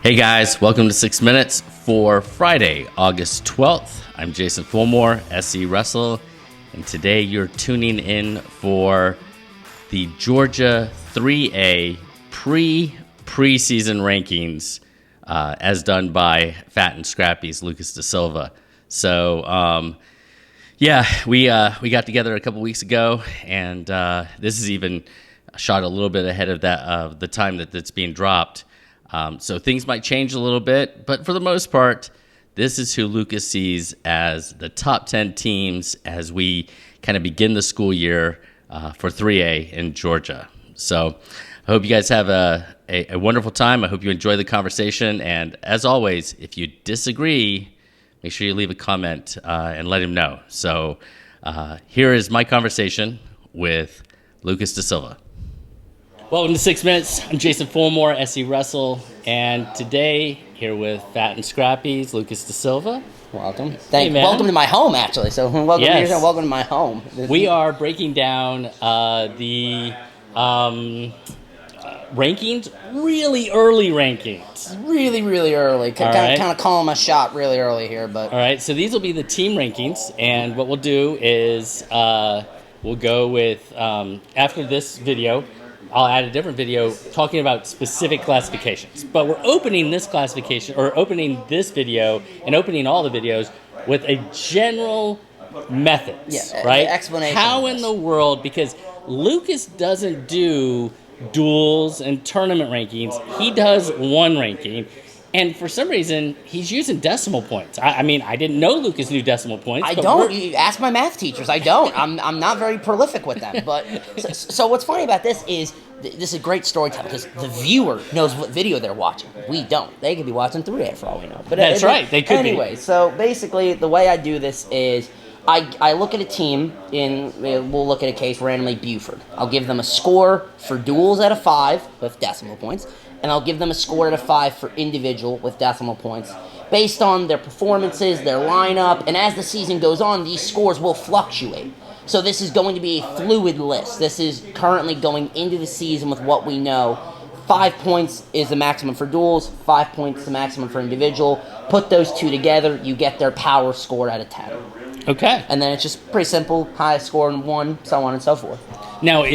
Hey guys, welcome to 6 Minutes for Friday, August 12th. I'm Jason Fulmore, SC Russell, and today you're tuning in for the Georgia 3A preseason rankings as done by Fat and Scrappy's Lucas DeSilva. So, we got together a couple weeks ago, and this is even shot a little bit ahead of the time that's being dropped. So things might change a little bit, but for the most part, this is who Lucas sees as the top 10 teams as we kind of begin the school year for 3A in Georgia. So I hope you guys have a wonderful time. I hope you enjoy the conversation. And as always, if you disagree, make sure you leave a comment and let him know. So here is my conversation with Lucas DeSilva. Welcome to 6 Minutes. I'm Jason Fulmore, SC Russell, and today here with Fat and Scrappy's Lucas DeSilva. Welcome. Welcome to my home, actually. So welcome to your, welcome to my home. We are breaking down the rankings, really early rankings. Really, really early. Kind of calling my shot really early here, but. All right. So these will be the team rankings, and what we'll do is we'll go with after this video. I'll add a different video talking about specific classifications. But we're opening this classification, or opening this video, and opening all the videos with a general methods, right? Explanation. How in the world, because Lucas doesn't do duels and tournament rankings. He does one ranking. And for some reason, he's using decimal points. I mean, I didn't know Lucas knew decimal points. I don't. You ask my math teachers. I don't. I'm not very prolific with them. But so what's funny about this is this is great storytelling because the viewer knows what video they're watching. We don't. They could be watching 3A for all we know. But that's right. They could be. Anyway, so basically, the way I do this is I look at a team we'll look at a case randomly, Buford. I'll give them a score for duels out of 5 with decimal points. And I'll give them a score out of 5 for individual with decimal points based on their performances, their lineup, and as the season goes on, these scores will fluctuate. So this is going to be a fluid list. This is currently going into the season with what we know. 5 points is the maximum for duels, 5 points the maximum for individual. Put those two together, you get their power score out of 10. Okay. And then it's just pretty simple, highest score in 1, so on and so forth. Now,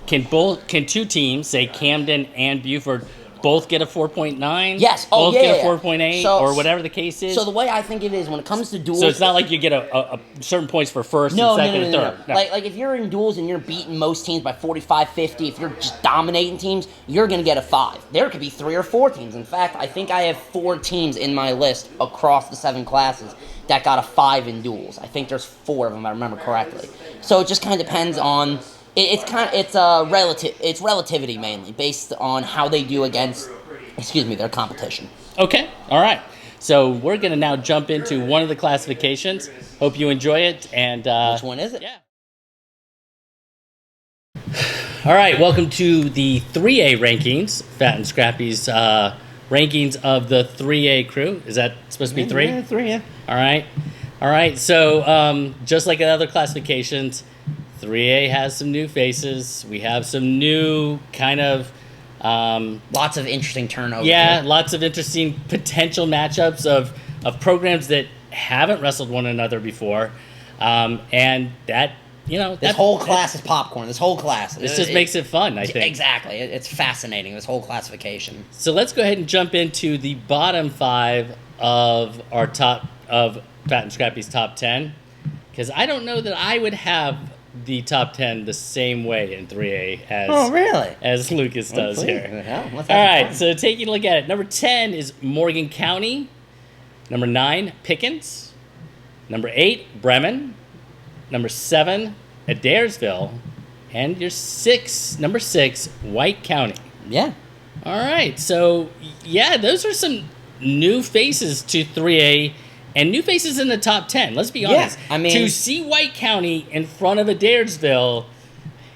can two teams, say Camden and Buford, both get a 4.9? Yes. Both get a 4.8 or whatever the case is? So the way I think it is when it comes to duels... So it's not like you get a certain points for first and second and third. No. Like if you're in duels and you're beating most teams by 45, 50, if you're just dominating teams, you're going to get a 5. There could be 3 or 4 teams. In fact, I think I have 4 teams in my list across the 7 classes that got a 5 in duels. I think there's 4 of them, if I remember correctly. So it just kind of depends on... It's relativity mainly based on how they do against, their competition. Okay, all right. So we're gonna now jump into one of the classifications. Hope you enjoy it. And which one is it? Yeah. All right, welcome to the 3A rankings, Fat and Scrappy's rankings of the 3A crew. Is that supposed to be 3? Yeah, 3. Yeah. All right. So just like in other classifications. 3A has some new faces. We have some new kind of... lots of interesting turnover. Yeah, lots of interesting potential matchups of programs that haven't wrestled one another before. And that, This whole class is popcorn. This whole class. This just makes it fun, I think. Exactly. It's fascinating, this whole classification. So let's go ahead and jump into the bottom 5 of our Fat and Scrappy's top 10. Because I don't know that I would have the top 10 the same way in 3A as Lucas does here. All right, so taking a look at it. Number 10 is Morgan County. Number 9, Pickens. Number 8, Bremen. Number 7, Adairsville. And number 6, White County. Yeah. All right, so yeah, those are some new faces to 3A. And new faces in the top 10, let's be honest. I mean... To see White County in front of Adairsville,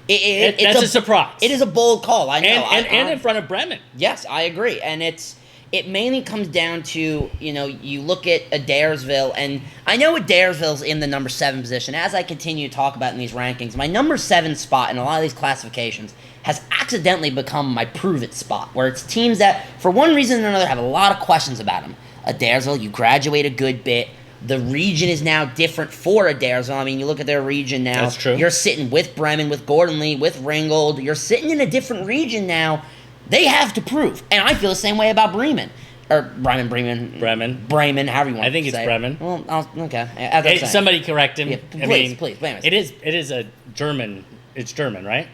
that's a surprise. It is a bold call, I know. And in front of Bremen. Yes, I agree. And it's it mainly comes down to, you look at Adairsville, and I know Adairsville's in the number 7 position. As I continue to talk about in these rankings, my number 7 spot in a lot of these classifications has accidentally become my prove-it spot, where it's teams that, for one reason or another, have a lot of questions about them. Adairsville, you graduate a good bit. The region is now different for Adairsville. I mean, you look at their region now. That's true. You're sitting with Bremen, with Gordon Lee, with Ringgold. You're sitting in a different region now. They have to prove. And I feel the same way about Bremen. Or Bremen, however you want to say. I think it's Bremen. Well, okay. Somebody correct him. Yeah, please. It is a German. It's German, right?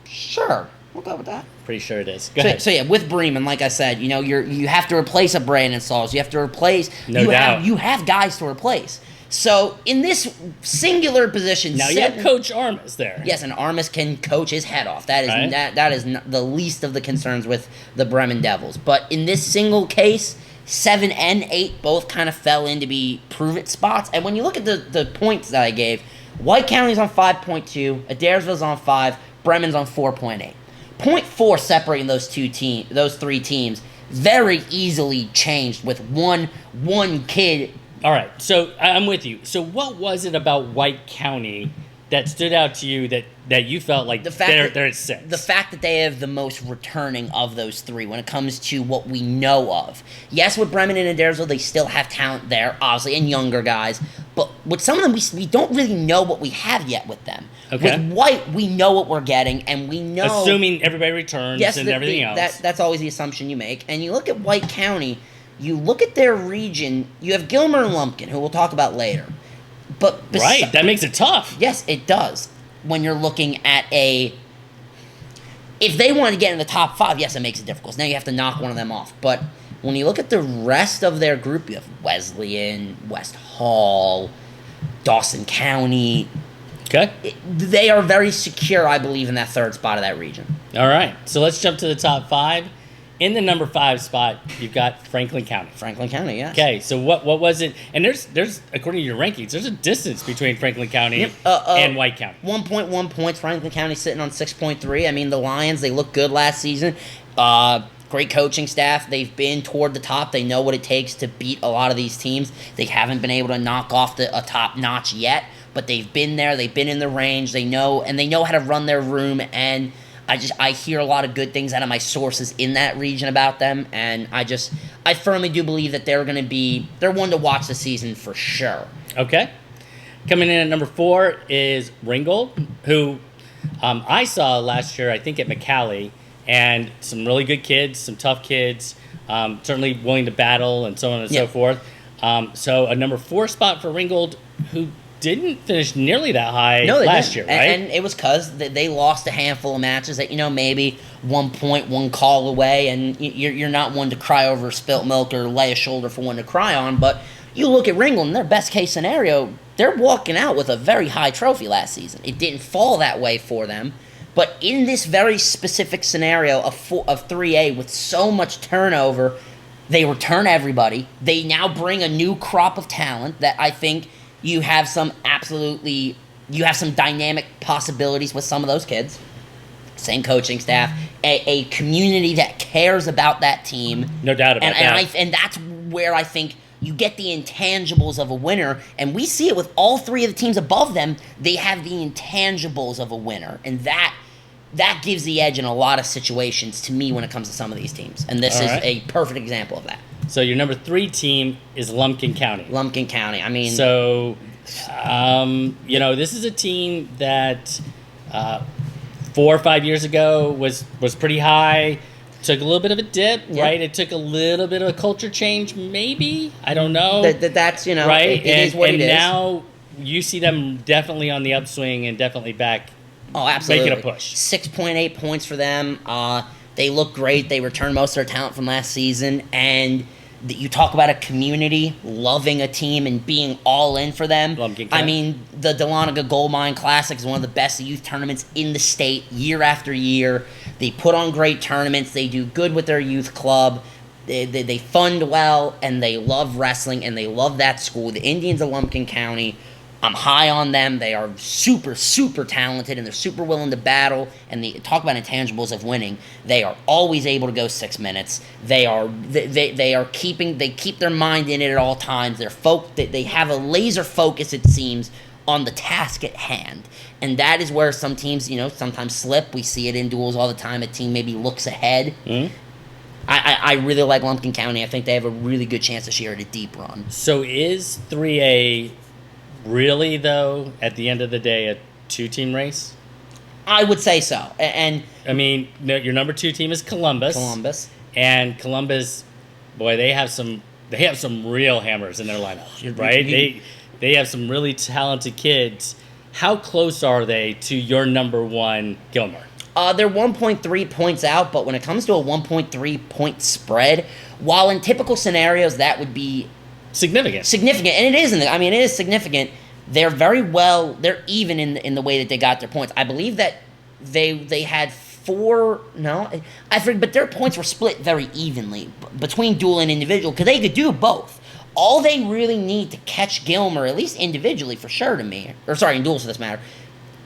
Sure. We'll go with that. Pretty sure it is. Go ahead. So yeah, with Bremen, like I said, you have to replace a Brandon Sauls. You have to replace. No doubt. You have guys to replace. So in this singular position, now you have Coach Armas there. Yes, and Armas can coach his head off. That is right. that is the least of the concerns with the Bremen Devils. But in this single case, 7 and 8 both kind of fell in to be prove-it spots. And when you look at the points that I gave, White County's on 5.2, Adairsville's on 5, Bremen's on 4.8. 0.4 separating those three teams very easily changed with one kid. All right, so I'm with you. So what was it about White County that stood out to you that you felt like they're at 6? The fact that they have the most returning of those 3 when it comes to what we know of. Yes, with Bremen and Adairsville, they still have talent there, obviously, and younger guys. But with some of them, we don't really know what we have yet with them. Okay. With White, we know what we're getting, and we know... Assuming everybody returns and everything else. That's always the assumption you make. And you look at White County, you look at their region, you have Gilmer and Lumpkin, who we'll talk about later. But right, that makes it tough. Yes, it does. When you're looking at if they want to get in the top 5, yes, it makes it difficult. Now you have to knock one of them off. But when you look at the rest of their group, you have Wesleyan, West Hall, Dawson County. Okay. They are very secure, I believe, in that 3rd spot of that region. All right, so let's jump to the top 5. In the number 5 spot, you've got Franklin County. Franklin County, yes. Okay, so what was it? And there's according to your rankings, there's a distance between Franklin County and White County. 1.1 points. Franklin County sitting on 6.3. I mean, the Lions, they looked good last season. Great coaching staff. They've been toward the top. They know what it takes to beat a lot of these teams. They haven't been able to knock off a top notch yet, but they've been there. They've been in the range. They know how to run their room, and I hear a lot of good things out of my sources in that region about them, and I firmly do believe that they're one to watch this season for sure. Okay. Coming in at number 4 is Ringgold, who I saw last year, I think at McCallie, and some really good kids, some tough kids, certainly willing to battle and so on and so forth. So a number 4 spot for Ringgold, who didn't finish nearly that high last year, right? And it was because they lost a handful of matches that, maybe 1 point, 1 call away, and you're not one to cry over spilt milk or lay a shoulder for one to cry on, but you look at Ringgold, in their best case scenario, they're walking out with a very high trophy last season. It didn't fall that way for them, but in this very specific scenario of 3A with so much turnover, they return everybody. They now bring a new crop of talent that I think you have some dynamic possibilities with some of those kids. Same coaching staff, a community that cares about that team. No doubt about that. And that's where I think you get the intangibles of a winner, and we see it with all 3 of the teams above them. They have the intangibles of a winner, and that gives the edge in a lot of situations to me when it comes to some of these teams. And this is a perfect example of that. So your number 3 team is Lumpkin County. Lumpkin County. I mean, so this is a team that 4 or 5 years ago was pretty high. Took a little bit of a dip, right? It took a little bit of a culture change, maybe. I don't know. That's right. It is what it is. And now you see them definitely on the upswing and definitely back. Oh, absolutely. Making a push. 6.8 points for them. They look great. They returned most of their talent from last season. And you talk about a community loving a team and being all in for them. I mean, the Dahlonega Gold Mine Classic is one of the best youth tournaments in the state year after year. They put on great tournaments. They do good with their youth club. They fund well, and they love wrestling, and they love that school. The Indians of Lumpkin County I'm high on them. They are super, super talented, and they're super willing to battle. And talk about intangibles of winning. They are always able to go 6 minutes. They keep their mind in it at all times. They have a laser focus, it seems, on the task at hand. And that is where some teams, sometimes slip. We see it in duels all the time. A team maybe looks ahead. Mm-hmm. I really like Lumpkin County. I think they have a really good chance this year at a deep run. So is 3A really, though, at the end of the day, a 2-team race? I would say so. And I mean, your number 2 team is Columbus. And Columbus, boy, they have some real hammers in their lineup, right? They have some really talented kids. How close are they to your number 1, Gilmer? They're 1.3 points out, but when it comes to a 1.3 point spread, while in typical scenarios that would be significant, and it is. It is significant. They're they're even in the way that they got their points. I believe that they had 4. No, I forget, but their points were split very evenly between dual and individual because they could do both. All they really need to catch Gilmer, at least individually for sure to me, in duels for this matter,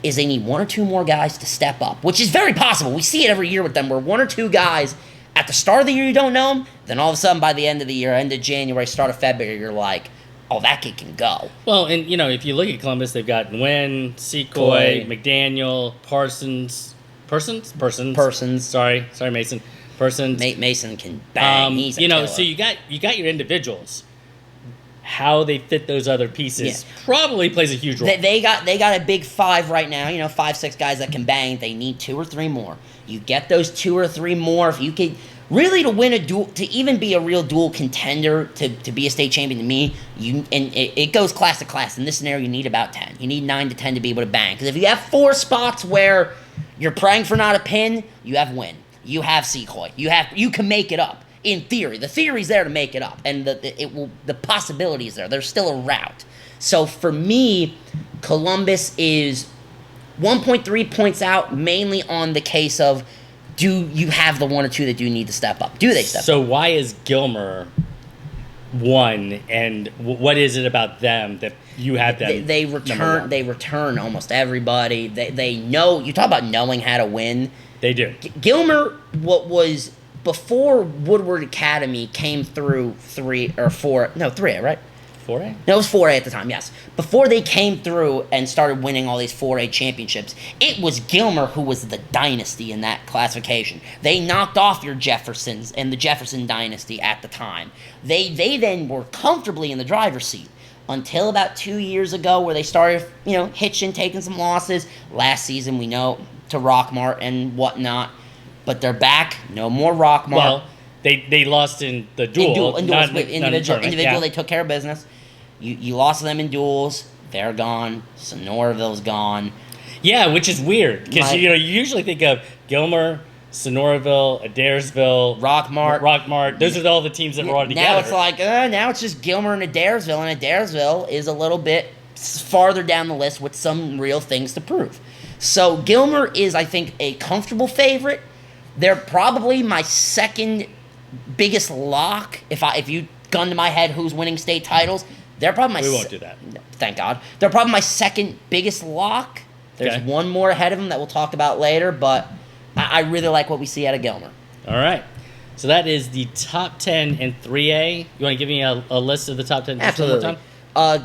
is they need 1 or 2 more guys to step up, which is very possible. We see it every year with them where 1 or 2 guys at the start of the year you don't know them, then all of a sudden by the end of the year, end of January, start of February, you're like, oh, that kid can go. Well, and if you look at Columbus, they've got Nguyen, Secoy, McDaniel, Parsons. Sorry, Mason. Parsons. Mason can bang. He's a killer. So you got your individuals. How they fit those other pieces probably plays a huge role. They got a big 5 right now, 5, 6 guys that can bang. They need 2 or 3 more. You get those 2 or 3 more. If you could really to win a duel, to even be a real duel contender, to be a state champion to me, it goes class to class. In this scenario, you need about 10. You need 9 to 10 to be able to bang. Because if you have 4 spots where you're praying for not a pin, you have Win. You have Secoy. You can make it up. In theory, the theory's there to make it up, and the possibility is there. There's still a route. So for me, Columbus is 1.3 points out, mainly on the case of, do you have the 1 or 2 that do need to step up? Do they step up? So why is Gilmer 1, and what is it about them that you have them? They return almost everybody. They know. You talk about knowing how to win. They do. Gilmer, what was before Woodward Academy came through 3 or 4. No, 3A, right? 4A? No, it was 4A at the time, yes. Before they came through and started winning all these 4A championships, it was Gilmer who was the dynasty in that classification. They knocked off your Jeffersons and the Jefferson dynasty at the time. They then were comfortably in the driver's seat until about 2 years ago where they started, hitching, taking some losses. Last season, we know, to Rockmart and whatnot. But they're back. No more Rockmart. Well, they lost in the duel. Individual, they took care of business. You lost them in duels. They're gone. Sonoraville's gone. Yeah, which is weird because you usually think of Gilmer, Sonoraville, Adairsville, Rockmart. Those are all the teams that were all together. Now it's like now it's just Gilmer and Adairsville, and Adairsville is a little bit farther down the list with some real things to prove. So Gilmer is, I think, a comfortable favorite. They're probably my second biggest lock. If you gun to my head who's winning state titles, they're probably We won't do that. Thank God. They're probably my second biggest lock. There's one more ahead of them that we'll talk about later, but I really like what we see out of Gilmer. All right. So that is the top 10 in 3A. You want to give me a list of the top 10? Absolutely.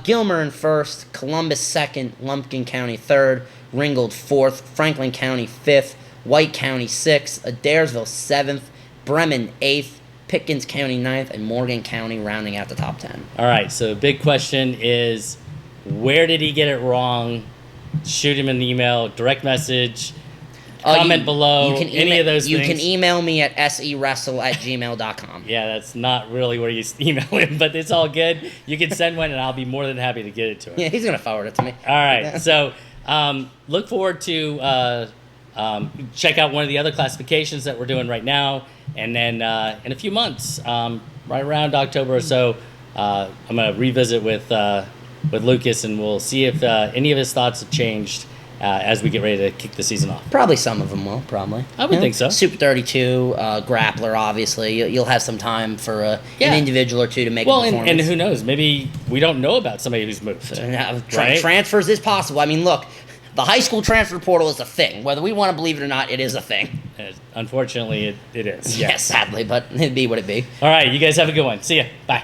Gilmer in first, Columbus second, Lumpkin County third, Ringgold fourth, Franklin County fifth, White County 6th, Adairsville 7th, Bremen 8th, Pickens County 9th, and Morgan County rounding out the top 10. All right, so the big question is, where did he get it wrong? Shoot him an email, direct message, comment below, any of those things. You can email me at sewrestle@gmail.com. Yeah, that's not really where you email him, but it's all good. You can send one, and I'll be more than happy to get it to him. Yeah, he's going to forward it to me. All right, so look forward to... check out one of the other classifications that we're doing right now, and then in a few months, right around October or so, I'm going to revisit with Lucas, and we'll see if any of his thoughts have changed as we get ready to kick the season off. Probably some of them will, probably. I would think so. Super 32, grappler, obviously. You'll have some time for an individual or two to make a performance. And who knows? Maybe we don't know about somebody who's moved. Right? Transfers is possible. I mean, look, the high school transfer portal is a thing. Whether we want to believe it or not, it is a thing. Unfortunately, it is. Yes, sadly, but it'd be what it be. All right, you guys have a good one. See ya. Bye.